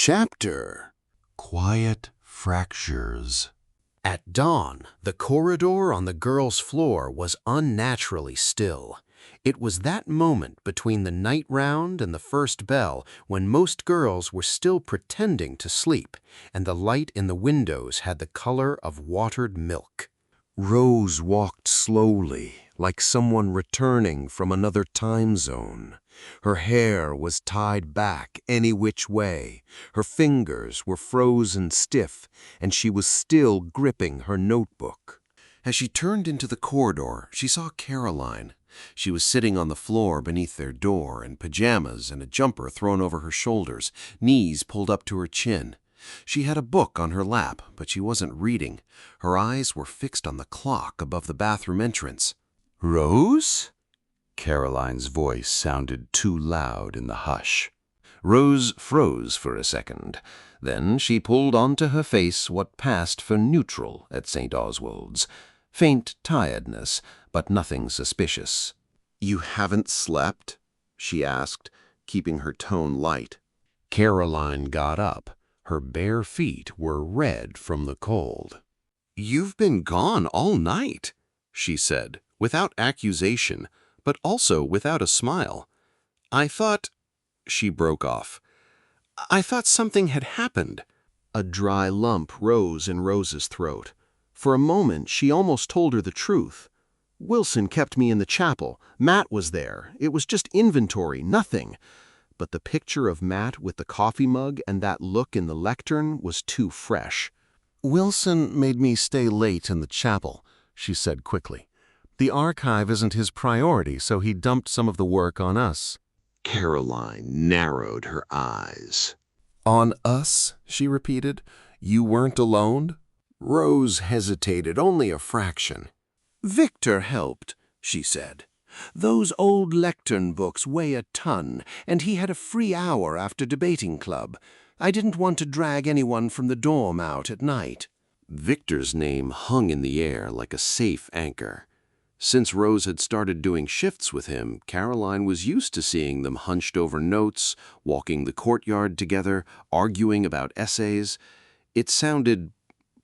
chapter. Quiet fractures. At dawn, the corridor on the girls' floor was unnaturally still. It was that moment between the night round and the first bell when most girls were still pretending to sleep, and the light in the windows had the color of watered milk. Rose walked slowly, like someone returning from another time zone. Her hair was tied back any which way, her fingers were frozen stiff, and she was still gripping her notebook. As she turned into the corridor, she saw Caroline. She was sitting on the floor beneath their door in pajamas and a jumper thrown over her shoulders, knees pulled up to her chin. She had a book on her lap, but she wasn't reading. Her eyes were fixed on the clock above the bathroom entrance. "Rose?" Caroline's voice sounded too loud in the hush. Rose froze for a second. Then she pulled onto her face what passed for neutral at St. Oswald's. Faint tiredness, but nothing suspicious. "You haven't slept?" she asked, keeping her tone light. Caroline got up. Her bare feet were red from the cold. "You've been gone all night," she said, without accusation, but also without a smile. "I thought—" She broke off. "I thought something had happened." A dry lump rose in Rose's throat. For a moment, she almost told her the truth. "Wilson kept me in the chapel. Matt was there. It was just inventory, nothing." But the picture of Matt with the coffee mug and that look in the lectern was too fresh. "Wilson made me stay late in the chapel," she said quickly. "The archive isn't his priority, so he dumped some of the work on us." Caroline narrowed her eyes. "On us?" she repeated. "You weren't alone?" Rose hesitated only a fraction. "Victor helped," she said. "Those old lectern books weigh a ton, and he had a free hour after debating club. I didn't want to drag anyone from the dorm out at night." Victor's name hung in the air like a safe anchor. Since Rose had started doing shifts with him, Caroline was used to seeing them hunched over notes, walking the courtyard together, arguing about essays. It sounded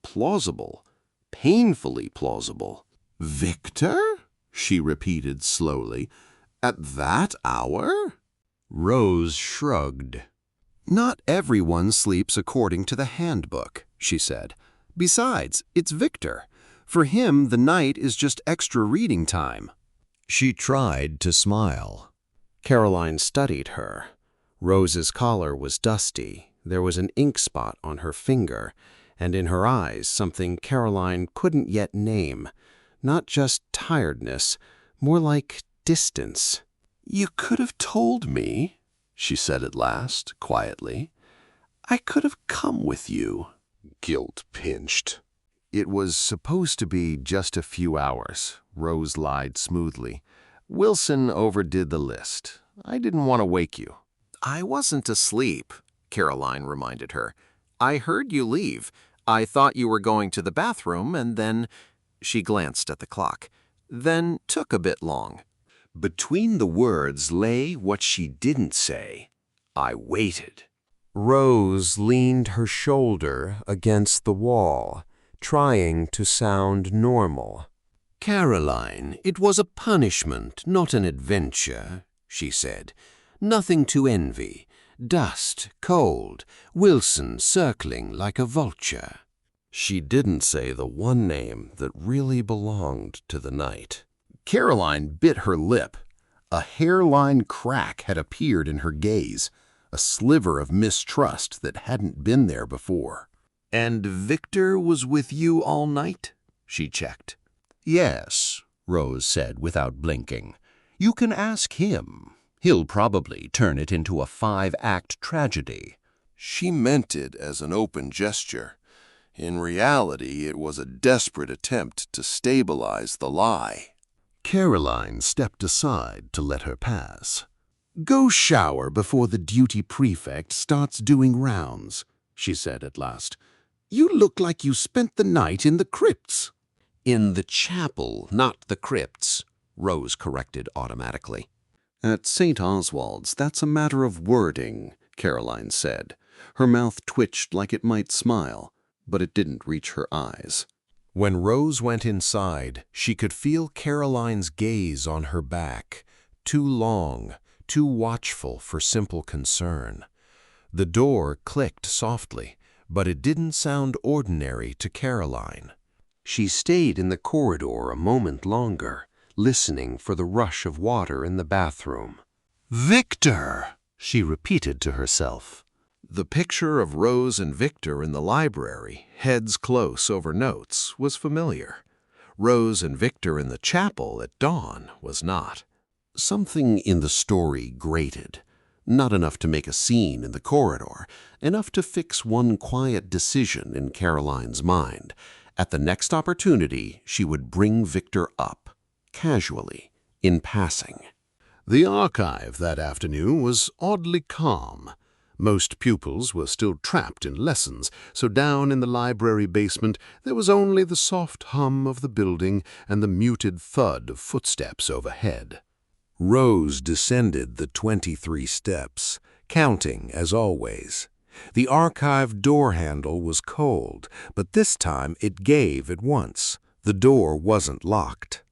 plausible, painfully plausible. "Victor?" she repeated slowly. "At that hour?" Rose shrugged. "Not everyone sleeps according to the handbook," she said. "Besides, it's Victor. For him, the night is just extra reading time." She tried to smile. Caroline studied her. Rose's collar was dusty. There was an ink spot on her finger, and in her eyes something Caroline couldn't yet name. Not just tiredness, more like distance. "You could have told me," she said at last, quietly. "I could have come with you." Guilt pinched. "It was supposed to be just a few hours," Rose lied smoothly. "Wilson overdid the list. I didn't want to wake you." "I wasn't asleep," Caroline reminded her. "I heard you leave. I thought you were going to the bathroom, and then—" She glanced at the clock. "Then took a bit long." Between the words lay what she didn't say. "I waited." Rose leaned her shoulder against the wall, trying to sound normal. "Caroline, it was a punishment, not an adventure," she said. "Nothing to envy. Dust, cold, Wilson circling like a vulture." She didn't say the one name that really belonged to the night. Caroline bit her lip. A hairline crack had appeared in her gaze, a sliver of mistrust that hadn't been there before. "And Victor was with you all night?" she checked. "Yes," Rose said without blinking. "You can ask him. He'll probably turn it into a 5-act tragedy." She meant it as an open gesture. In reality, it was a desperate attempt to stabilize the lie. Caroline stepped aside to let her pass. "Go shower before the duty prefect starts doing rounds," she said at last. "You look like you spent the night in the crypts." "In the chapel, not the crypts," Rose corrected automatically. "At St. Oswald's, that's a matter of wording," Caroline said. Her mouth twitched like it might smile, but it didn't reach her eyes. When Rose went inside, she could feel Caroline's gaze on her back, too long, too watchful for simple concern. The door clicked softly, but it didn't sound ordinary to Caroline. She stayed in the corridor a moment longer, listening for the rush of water in the bathroom. "Victor!" she repeated to herself. The picture of Rose and Victor in the library, heads close over notes, was familiar. Rose and Victor in the chapel at dawn was not. Something in the story grated. Not enough to make a scene in the corridor, enough to fix one quiet decision in Caroline's mind. At the next opportunity, she would bring Victor up, casually, in passing. The archive that afternoon was oddly calm. Most pupils were still trapped in lessons, so down in the library basement there was only the soft hum of the building and the muted thud of footsteps overhead. Rose descended the 23 steps, counting as always. The archive door handle was cold, but this time it gave at once. The door wasn't locked.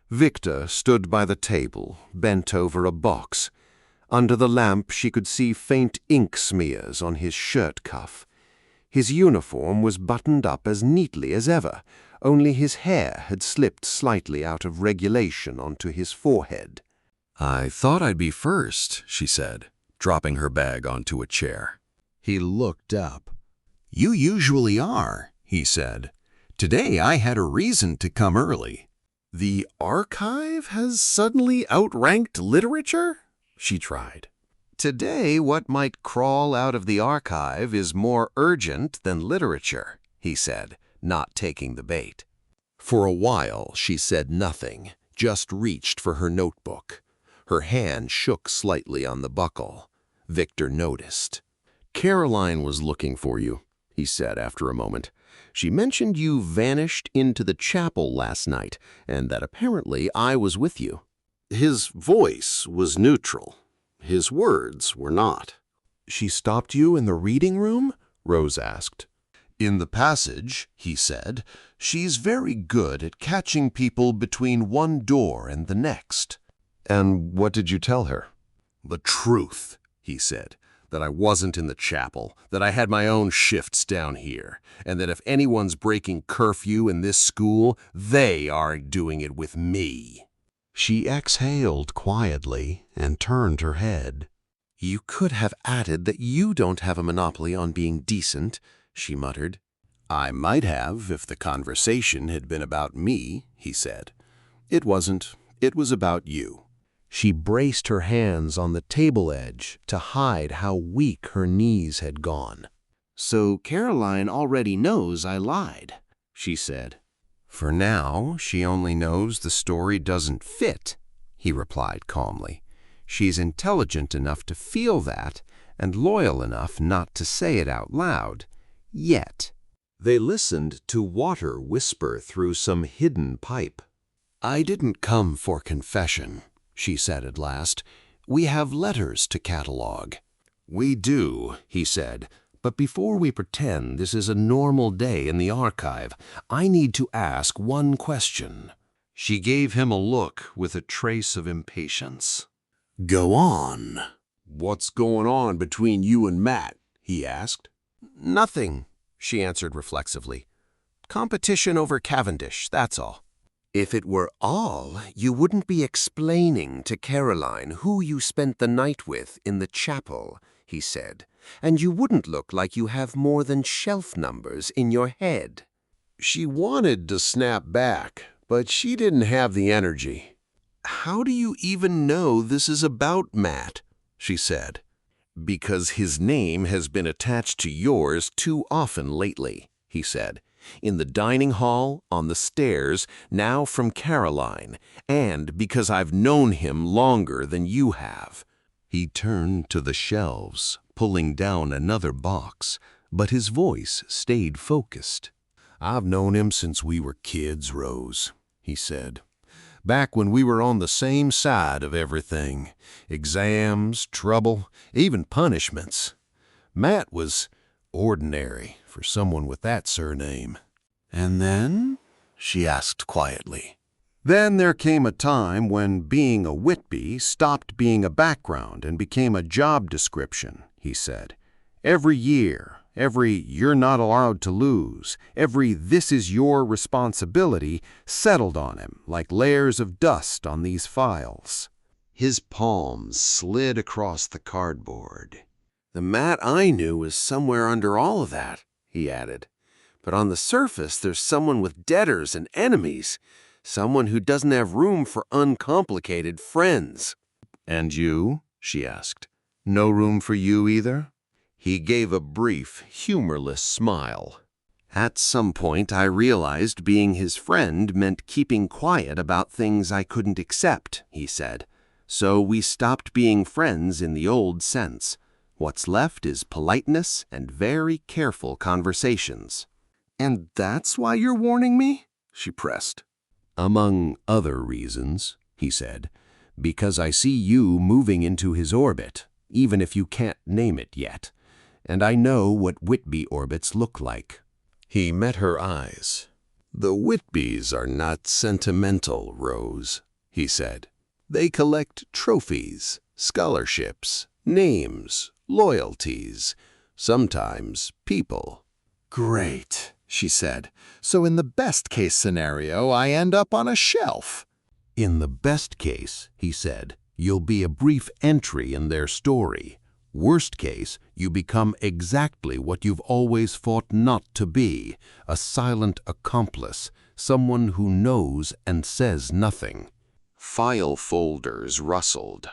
Victor stood by the table, bent over a box. Under the lamp she could see faint ink smears on his shirt cuff. His uniform was buttoned up as neatly as ever, only his hair had slipped slightly out of regulation onto his forehead. "I thought I'd be first," she said, dropping her bag onto a chair. He looked up. "You usually are," he said. "Today I had a reason to come early." "The archive has suddenly outranked literature?" she tried. "Today what might crawl out of the archive is more urgent than literature," he said, not taking the bait. For a while she said nothing, just reached for her notebook. Her hand shook slightly on the buckle. Victor noticed. "Caroline was looking for you," he said after a moment. "She mentioned you vanished into the chapel last night, and that apparently I was with you." His voice was neutral. His words were not. "She stopped you in the reading room?" Rose asked. "In the passage," he said, "she's very good at catching people between one door and the next." "And what did you tell her?" "The truth," he said, "that I wasn't in the chapel, that I had my own shifts down here, and that if anyone's breaking curfew in this school, they are doing it with me." She exhaled quietly and turned her head. "You could have added that you don't have a monopoly on being decent," she muttered. "I might have if the conversation had been about me," he said. "It wasn't. It was about you." She braced her hands on the table edge to hide how weak her knees had gone. "So Caroline already knows I lied," she said. "For now, she only knows the story doesn't fit," he replied calmly. "She's intelligent enough to feel that, and loyal enough not to say it out loud. Yet." They listened to water whisper through some hidden pipe. "I didn't come for confession," she said at last. "We have letters to catalog." "We do," he said. "But before we pretend this is a normal day in the archive, I need to ask one question." She gave him a look with a trace of impatience. "Go on." "What's going on between you and Matt?" he asked. "Nothing," she answered reflexively. "Competition over Cavendish, that's all." "If it were all, you wouldn't be explaining to Caroline who you spent the night with in the chapel," he said, "and you wouldn't look like you have more than shelf numbers in your head." She wanted to snap back, but she didn't have the energy. "How do you even know this is about Matt?" she said. "Because his name has been attached to yours too often lately," he said. "In the dining hall, on the stairs, now from Caroline, and because I've known him longer than you have." He turned to the shelves, pulling down another box, but his voice stayed focused. "I've known him since we were kids, Rose," he said. "Back when we were on the same side of everything. Exams, trouble, even punishments. Matt was ordinary for someone with that surname. "And then?" she asked quietly. "Then there came a time when being a Whitby stopped being a background and became a job description," he said. "Every year, every 'you're not allowed to lose,' every 'this is your responsibility' settled on him like layers of dust on these files." His palms slid across the cardboard. "The Matt I knew was somewhere under all of that," he added. "But on the surface, there's someone with debtors and enemies, someone who doesn't have room for uncomplicated friends." "And you?" she asked. "No room for you either?" He gave a brief, humorless smile. "At some point, I realized being his friend meant keeping quiet about things I couldn't accept," he said. "So we stopped being friends in the old sense. What's left is politeness and very careful conversations." "And that's why you're warning me?" she pressed. "Among other reasons," he said, "because I see you moving into his orbit, even if you can't name it yet. And I know what Whitby orbits look like." He met her eyes. "The Whitbys are not sentimental, Rose," he said. "They collect trophies, scholarships, names, loyalties, sometimes people." "Great," she said. "So in the best-case scenario, I end up on a shelf." "In the best case," he said, "you'll be a brief entry in their story. Worst case, you become exactly what you've always fought not to be, a silent accomplice, someone who knows and says nothing." File folders rustled.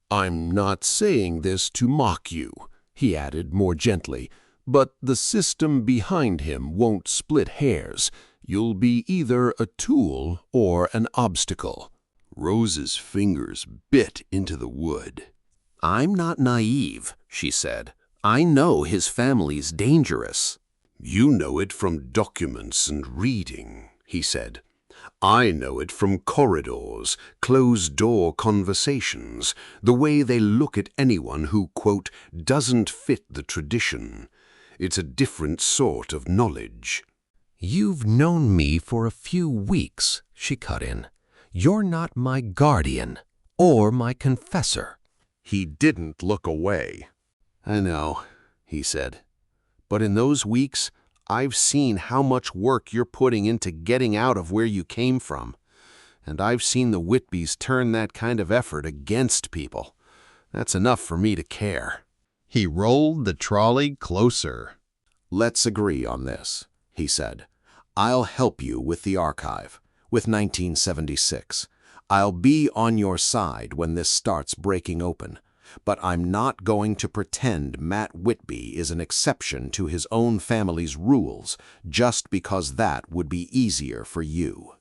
"I'm not saying this to mock you," he added more gently, "but the system behind him won't split hairs. You'll be either a tool or an obstacle." Rose's fingers bit into the wood. "I'm not naive," she said. "I know his family's dangerous." "You know it from documents and reading," he said. "I know it from corridors, closed-door conversations, the way they look at anyone who, quote, doesn't fit the tradition. It's a different sort of knowledge." "You've known me for a few weeks," she cut in. "You're not my guardian or my confessor." He didn't look away. "I know," he said. "But in those weeks, I've seen how much work you're putting into getting out of where you came from. And I've seen the Whitbys turn that kind of effort against people. That's enough for me to care." He rolled the trolley closer. "Let's agree on this," he said. "I'll help you with the archive, with 1976. I'll be on your side when this starts breaking open. But I'm not going to pretend Matt Whitby is an exception to his own family's rules just because that would be easier for you."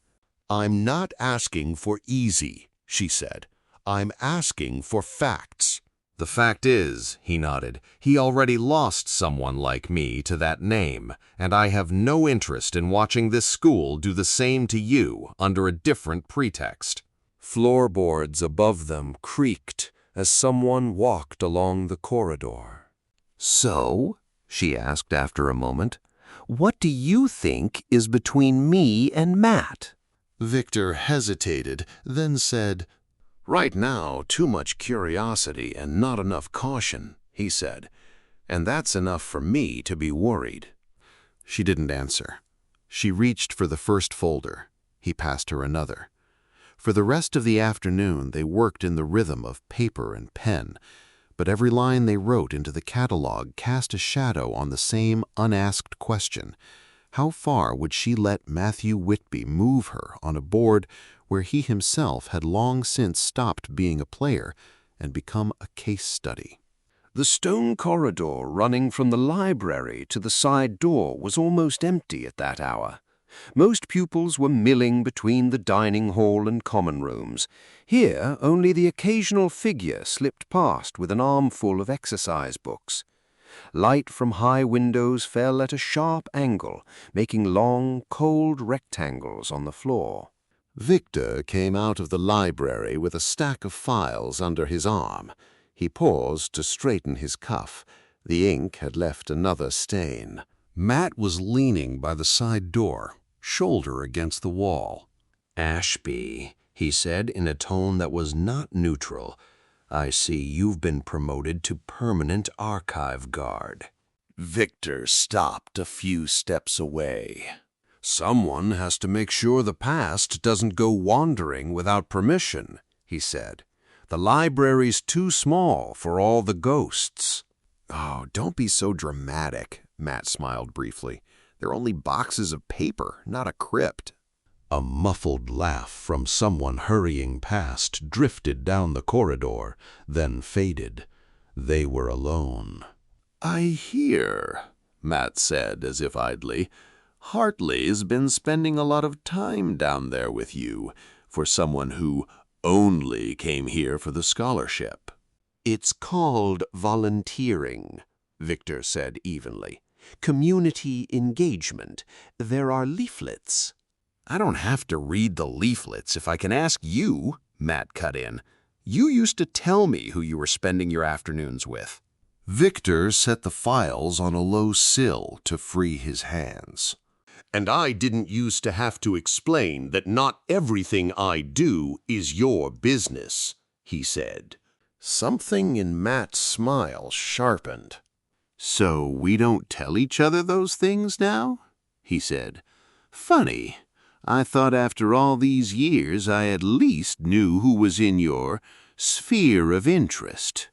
"I'm not asking for easy," she said. "I'm asking for facts." "The fact is," he nodded, "he already lost someone like me to that name, and I have no interest in watching this school do the same to you under a different pretext." Floorboards above them creaked as someone walked along the corridor. "So," she asked after a moment, "what do you think is between me and Matt?" Victor hesitated, then said, "Right now, too much curiosity and not enough caution," he said. "And that's enough for me to be worried." She didn't answer. She reached for the first folder. He passed her another. For the rest of the afternoon, they worked in the rhythm of paper and pen, but every line they wrote into the catalog cast a shadow on the same unasked question. How far would she let Matthew Whitby move her on a board where he himself had long since stopped being a player and become a case study? The stone corridor running from the library to the side door was almost empty at that hour. Most pupils were milling between the dining hall and common rooms. Here, only the occasional figure slipped past with an armful of exercise books. Light from high windows fell at a sharp angle, making long, cold rectangles on the floor. Victor came out of the library with a stack of files under his arm. He paused to straighten his cuff, The ink had left another stain. Matt was leaning by the side door, shoulder against the wall. "Ashby," he said in a tone that was not neutral, "I see you've been promoted to permanent archive guard." Victor stopped a few steps away. "Someone has to make sure the past doesn't go wandering without permission," he said. "The library's too small for all the ghosts." "Oh, don't be so dramatic," Matt smiled briefly. "They're only boxes of paper, not a crypt." A muffled laugh from someone hurrying past drifted down the corridor, then faded. They were alone. "I hear," Matt said as if idly, "Hartley's been spending a lot of time down there with you, for someone who only came here for the scholarship." "It's called volunteering," Victor said evenly. "Community engagement. There are leaflets." "I don't have to read the leaflets if I can ask you," Matt cut in. "You used to tell me who you were spending your afternoons with." Victor set the files on a low sill to free his hands. "And I didn't used to have to explain that not everything I do is your business," he said. Something in Matt's smile sharpened. "So we don't tell each other those things now?" he said. "Funny. I thought after all these years I at least knew who was in your sphere of interest."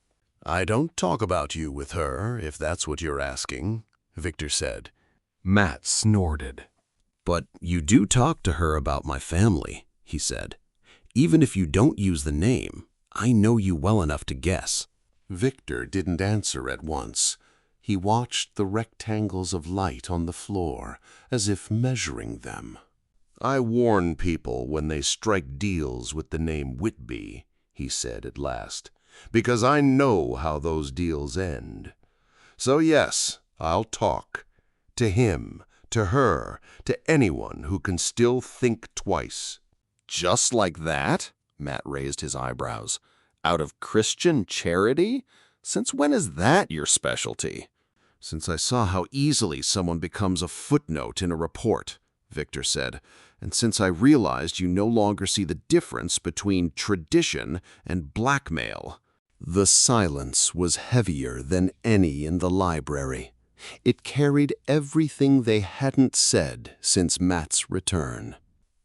"I don't talk about you with her, if that's what you're asking," Victor said. Matt snorted. "But you do talk to her about my family," he said. "Even if you don't use the name, I know you well enough to guess." Victor didn't answer at once. He watched the rectangles of light on the floor, as if measuring them. "I warn people when they strike deals with the name Whitby," he said at last, "because I know how those deals end. So yes, I'll talk. To him, to her, to anyone who can still think twice." "Just like that?" Matt raised his eyebrows. "Out of Christian charity? Since when is that your specialty?" "Since I saw how easily someone becomes a footnote in a report," Victor said, "and since I realized you no longer see the difference between tradition and blackmail." The silence was heavier than any in the library. It carried everything they hadn't said since Matt's return.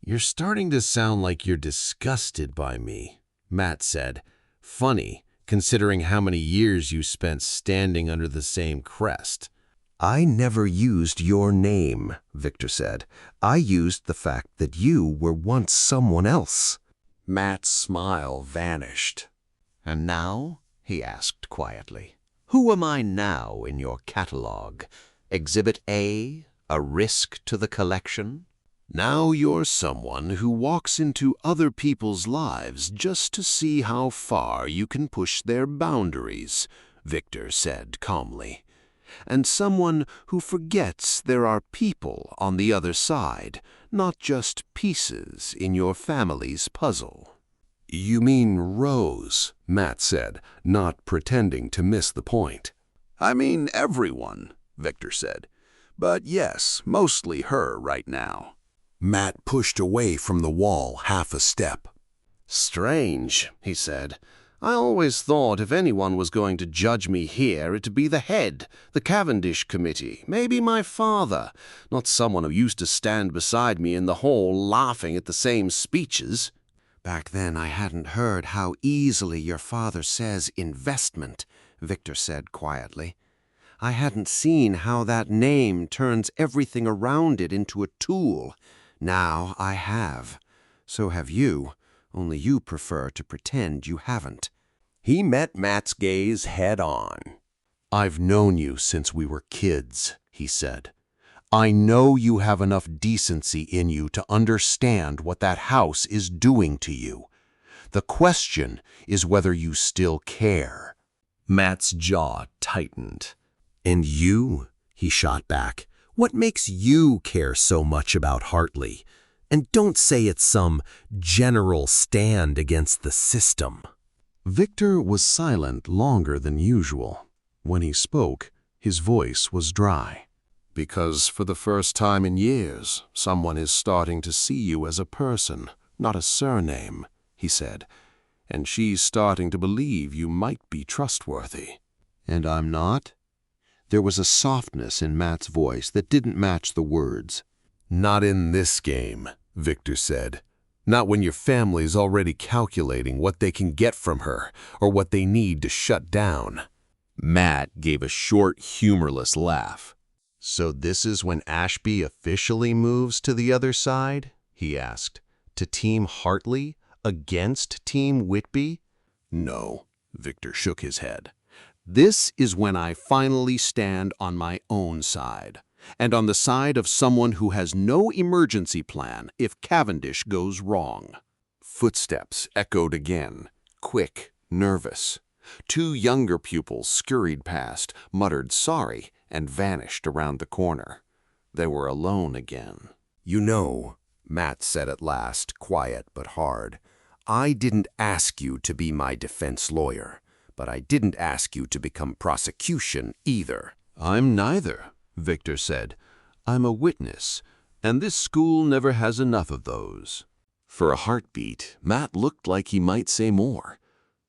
"You're starting to sound like you're disgusted by me," Matt said. "Funny, considering how many years you spent standing under the same crest." "I never used your name," Victor said. "I used the fact that you were once someone else." Matt's smile vanished. "And now?" he asked quietly. "Who am I now in your catalog? Exhibit A, a risk to the collection?" "Now you're someone who walks into other people's lives just to see how far you can push their boundaries," Victor said calmly. "And someone who forgets there are people on the other side, not just pieces in your family's puzzle." "You mean Rose," Matt said, not pretending to miss the point. "I mean everyone," Victor said. "But yes, mostly her right now." Matt pushed away from the wall half a step. "Strange," he said. "I always thought if anyone was going to judge me here, it'd be the head, the Cavendish committee, maybe my father, not someone who used to stand beside me in the hall laughing at the same speeches." "Back then I hadn't heard how easily your father says investment," Victor said quietly. "I hadn't seen how that name turns everything around it into a tool. Now I have. So have you, only you prefer to pretend you haven't." He met Matt's gaze head on. "I've known you since we were kids," he said. "I know you have enough decency in you to understand what that house is doing to you. The question is whether you still care." Matt's jaw tightened. "And you?" he shot back. "What makes you care so much about Hartley? And don't say it's some general stand against the system." Victor was silent longer than usual. When he spoke, His voice was dry. "Because for the first time in years, someone is starting to see you as a person, not a surname," he said. "And she's starting to believe you might be trustworthy." "And I'm not?" There was a softness in Matt's voice that didn't match the words. "Not in this game," Victor said. "Not when your family's already calculating what they can get from her or what they need to shut down." Matt gave a short, humorless laugh. "So this is when Ashby officially moves to the other side?" he asked. "To Team Hartley against Team Whitby?" "No," Victor shook his head. "This is when I finally stand on my own side, and on the side of someone who has no emergency plan if Cavendish goes wrong." Footsteps echoed again, quick, nervous. 2 younger pupils scurried past, muttered sorry, and vanished around the corner. They were alone again. "You know," Matt said at last, quiet but hard, "I didn't ask you to be my defense lawyer, but I didn't ask you to become prosecution either." "I'm neither," Victor said. "I'm a witness, and this school never has enough of those." For a heartbeat, Matt looked like he might say more.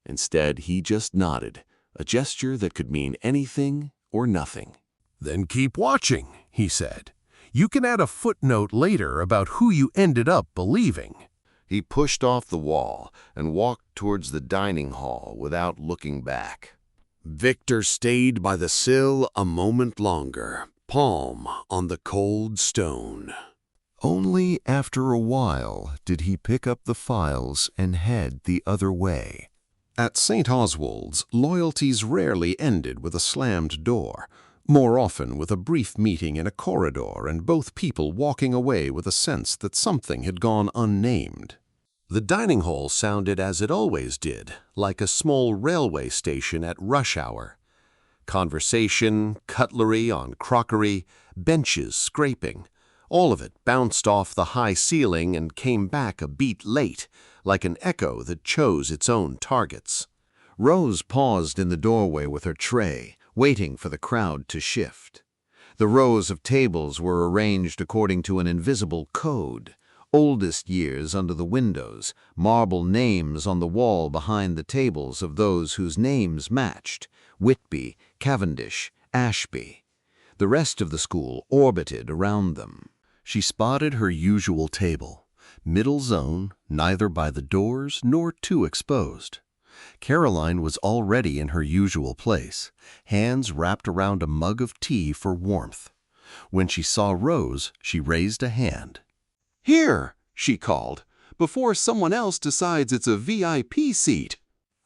Instead, he just nodded, a gesture that could mean anything or nothing. "Then keep watching," he said. "You can add a footnote later about who you ended up believing." He pushed off the wall and walked towards the dining hall without looking back. Victor stayed by the sill a moment longer, palm on the cold stone. Only after a while did he pick up the files and head the other way. At St. Oswald's, loyalties rarely ended with a slammed door, more often with a brief meeting in a corridor and both people walking away with a sense that something had gone unnamed. The dining hall sounded as it always did, like a small railway station at rush hour. Conversation, cutlery on crockery, benches scraping. All of it bounced off the high ceiling and came back a beat late, like an echo that chose its own targets. Rose paused in the doorway with her tray, waiting for the crowd to shift. The rows of tables were arranged according to an invisible code. Oldest years under the windows, marble names on the wall behind the tables of those whose names matched: Whitby, Cavendish, Ashby. The rest of the school orbited around them. She spotted her usual table, middle zone, neither by the doors nor too exposed. Caroline was already in her usual place, hands wrapped around a mug of tea for warmth. When she saw Rose, she raised a hand. "Here," she called, "before someone else decides it's a VIP seat."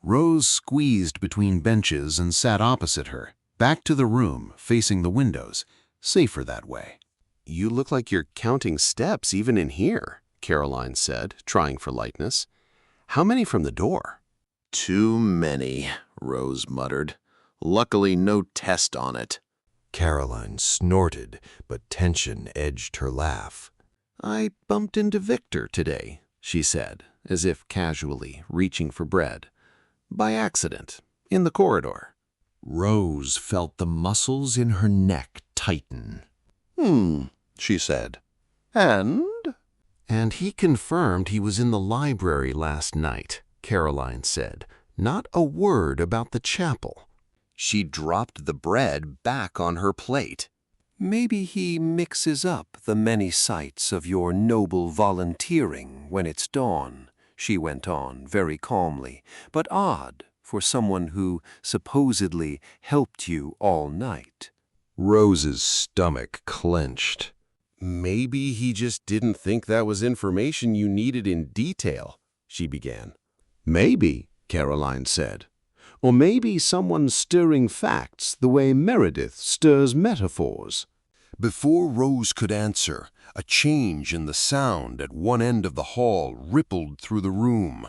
Rose squeezed between benches and sat opposite her, back to the room, facing the windows, safer that way. "You look like you're counting steps even in here," Caroline said, trying for lightness. "How many from the door?" "Too many," Rose muttered. "Luckily no test on it." Caroline snorted, but tension edged her laugh. "I bumped into Victor today," she said, as if casually, reaching for bread. "By accident, in the corridor." Rose felt the muscles in her neck tighten. She said. "And?" "And he confirmed he was in the library last night," Caroline said. "Not a word about the chapel." She dropped the bread back on her plate. "Maybe he mixes up the many sights of your noble volunteering when it's dawn," she went on very calmly, "but odd for someone who supposedly helped you all night." Rose's stomach clenched. "Maybe he just didn't think that was information you needed in detail," she began. "Maybe," Caroline said. "Or maybe someone's stirring facts the way Meredith stirs metaphors." Before Rose could answer, a change in the sound at one end of the hall rippled through the room.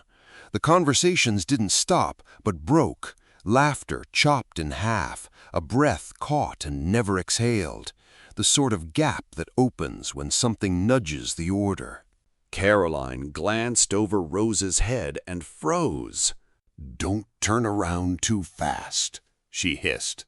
The conversations didn't stop, but broke. Laughter chopped in half, a breath caught and never exhaled. The sort of gap that opens when something nudges the order. Caroline glanced over Rose's head and froze. "Don't turn around too fast," she hissed.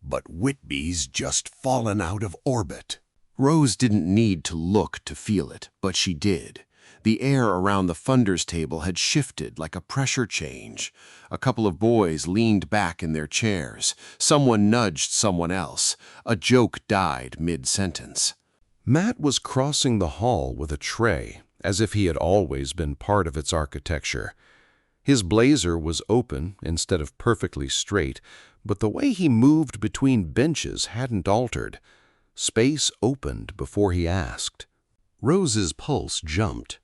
but Whitby's just fallen out of orbit. Rose didn't need to look to feel it, but she did. The air around the funders table had shifted like a pressure change. A couple of boys leaned back in their chairs. Someone nudged someone else. A joke died mid-sentence. Matt was crossing the hall with a tray, as if he had always been part of its architecture. His blazer was open instead of perfectly straight, but the way he moved between benches hadn't altered. Space opened before he asked. Rose's pulse jumped.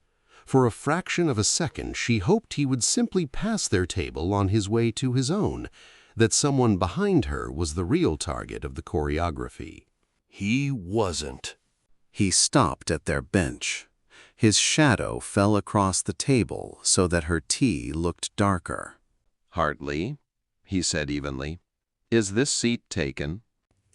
For a fraction of a second, she hoped he would simply pass their table on his way to his own, that someone behind her was the real target of the choreography. He wasn't. He stopped at their bench. His shadow fell across the table so that her tea looked darker. "Hartley," he said evenly, "is this seat taken?"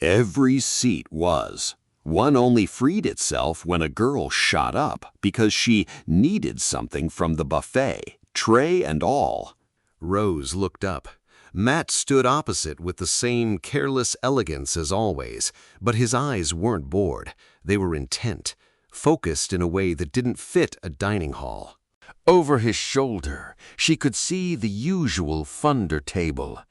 Every seat was. One only freed itself when a girl shot up because she needed something from the buffet, tray and all. Rose looked up. Matt stood opposite with the same careless elegance as always, but his eyes weren't bored. They were intent, focused in a way that didn't fit a dining hall. Over his shoulder, she could see the usual funder table.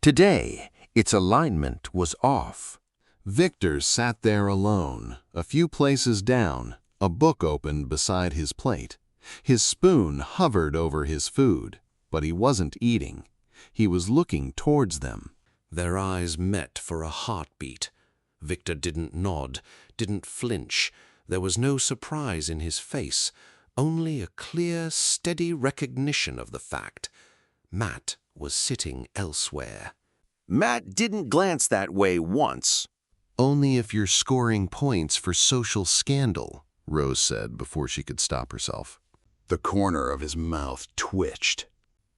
Today, its alignment was off. Victor sat there alone, a few places down, a book open beside his plate. His spoon hovered over his food, but he wasn't eating. He was looking towards them. Their eyes met for a heartbeat. Victor didn't nod, didn't flinch. There was no surprise in his face, only a clear, steady recognition of the fact. Matt was sitting elsewhere. Matt didn't glance that way once. "Only if you're scoring points for social scandal," Rose said before she could stop herself. The corner of his mouth twitched.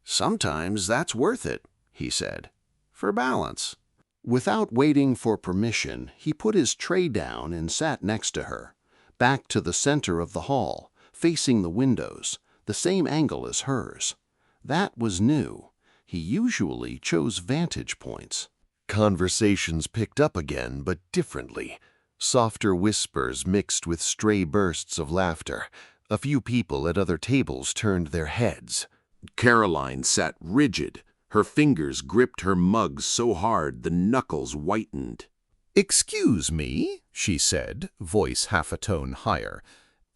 "Sometimes that's worth it," he said, "for balance." Without waiting for permission, he put his tray down and sat next to her, back to the center of the hall, facing the windows, the same angle as hers. That was new. He usually chose vantage points. Conversations picked up again, but differently. Softer whispers mixed with stray bursts of laughter. A few people at other tables turned their heads. Caroline sat rigid. Her fingers gripped her mug so hard the knuckles whitened. "Excuse me," she said, voice half a tone higher.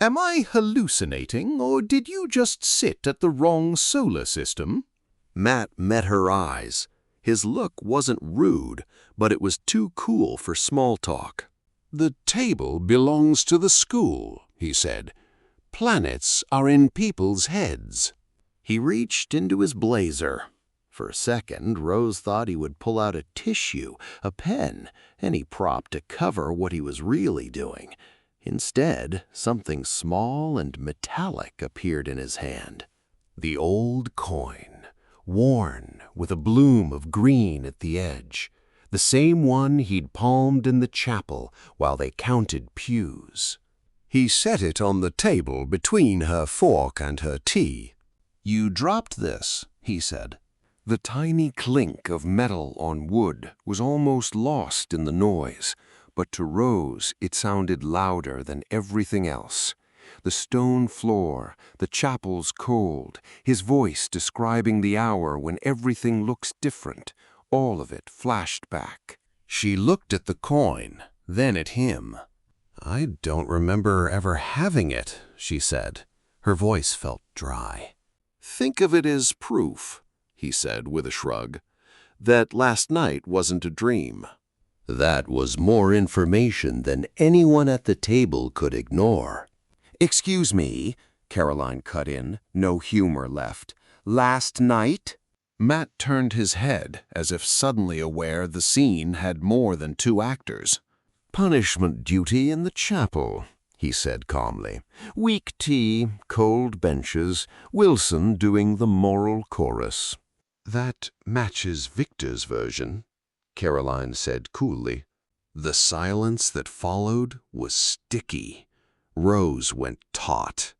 "Am I hallucinating, or did you just sit at the wrong solar system?" Matt met her eyes. His look wasn't rude, but it was too cool for small talk. "The table belongs to the school," he said. "Planets are in people's heads." He reached into his blazer. For a second, Rose thought he would pull out a tissue, a pen, any prop to cover what he was really doing. Instead, something small and metallic appeared in his hand. The old coin, worn with a bloom of green at the edge. The same one he'd palmed in the chapel while they counted pews. He set it on the table between her fork and her tea. "You dropped this," he said. The tiny clink of metal on wood was almost lost in the noise, but to Rose it sounded louder than everything else. The stone floor, the chapel's cold, his voice describing the hour when everything looks different, all of it flashed back. She looked at the coin, then at him. "I don't remember ever having it," she said. Her voice felt dry. "Think of it as proof," he said with a shrug, "that last night wasn't a dream." That was more information than anyone at the table could ignore. "Excuse me," Caroline cut in, no humor left. "Last night?" Matt turned his head as if suddenly aware the scene had more than two actors. "Punishment duty in the chapel," he said calmly. "Weak tea, cold benches, Wilson doing the moral chorus." "That matches Victor's version," Caroline said coolly. The silence that followed was sticky. Rose went taut.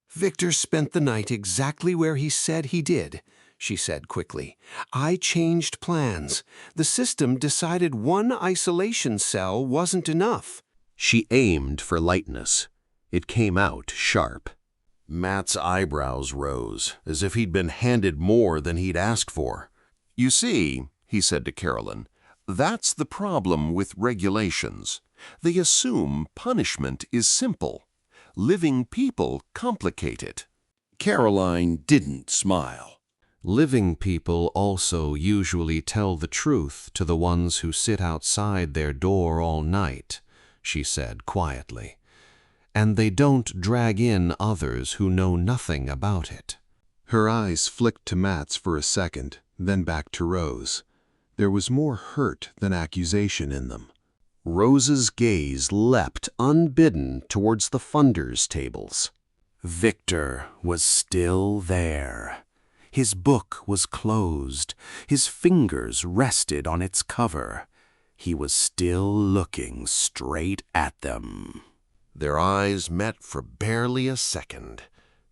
"Victor spent the night exactly where he said he did," she said quickly. "I changed plans. The system decided one isolation cell wasn't enough." She aimed for lightness. It came out sharp. Matt's eyebrows rose, as if he'd been handed more than he'd asked for. "You see," he said to Caroline, "that's the problem with regulations. They assume punishment is simple. Living people complicate it." Caroline didn't smile. Living people also usually tell the truth to the ones who sit outside their door all night, she said quietly. And they don't drag in others who know nothing about it. Her eyes flicked to Matt's for a second, then back to Rose. There was more hurt than accusation in them. Rose's gaze leapt unbidden towards the funders' tables. Victor was still there. His book was closed. His fingers rested on its cover. He was still looking straight at them. Their eyes met for barely a second.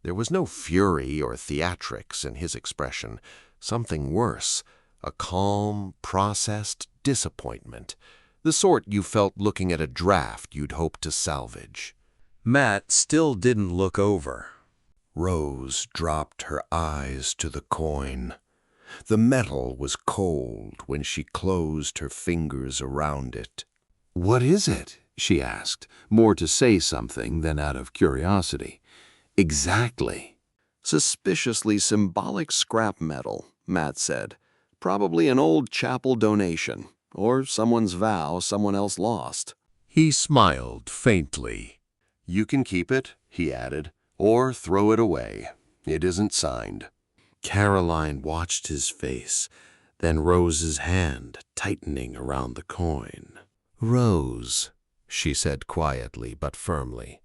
There was no fury or theatrics in his expression. Something worse, a calm, processed disappointment, the sort you felt looking at a draft you'd hoped to salvage. Matt still didn't look over. Rose dropped her eyes to the coin. The metal was cold when she closed her fingers around it. "What is it?" she asked, more to say something than out of curiosity. "Exactly." Suspiciously symbolic scrap metal, Matt said. Probably an old chapel donation, or someone's vow someone else lost. He smiled faintly. "You can keep it," he added, "or throw it away. It isn't signed." Caroline watched his face, then Rose's hand tightening around the coin. "Rose," she said quietly but firmly,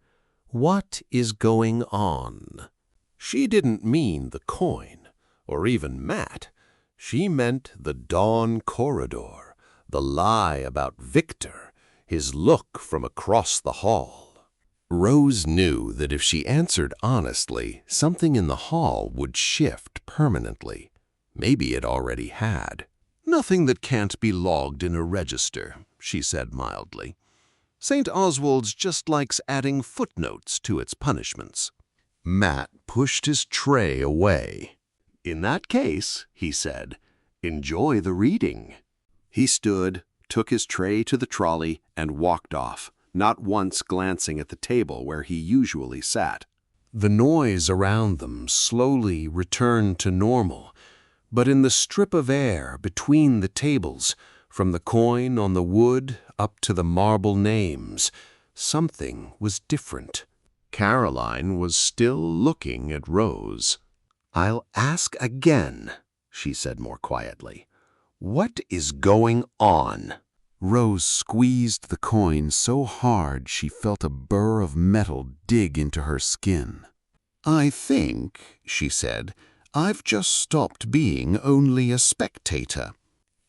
"what is going on?" She didn't mean the coin, or even Matt. She meant the dawn corridor, the lie about Victor, his look from across the hall. Rose knew that if she answered honestly, something in the hall would shift permanently. Maybe it already had. "Nothing that can't be logged in a register," she said mildly. "St. Oswald's just likes adding footnotes to its punishments." Matt pushed his tray away. "In that case," he said, "enjoy the reading." He stood, took his tray to the trolley, and walked off, not once glancing at the table where he usually sat. The noise around them slowly returned to normal, but in the strip of air between the tables, from the coin on the wood up to the marble names, something was different. Caroline was still looking at Rose. "I'll ask again," she said more quietly. "What is going on?" Rose squeezed the coin so hard she felt a burr of metal dig into her skin. "I think," she said, "I've just stopped being only a spectator."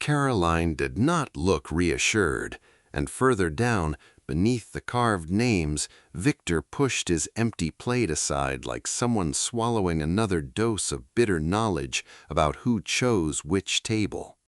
Caroline did not look reassured, and further down, beneath the carved names, Victor pushed his empty plate aside like someone swallowing another dose of bitter knowledge about who chose which table.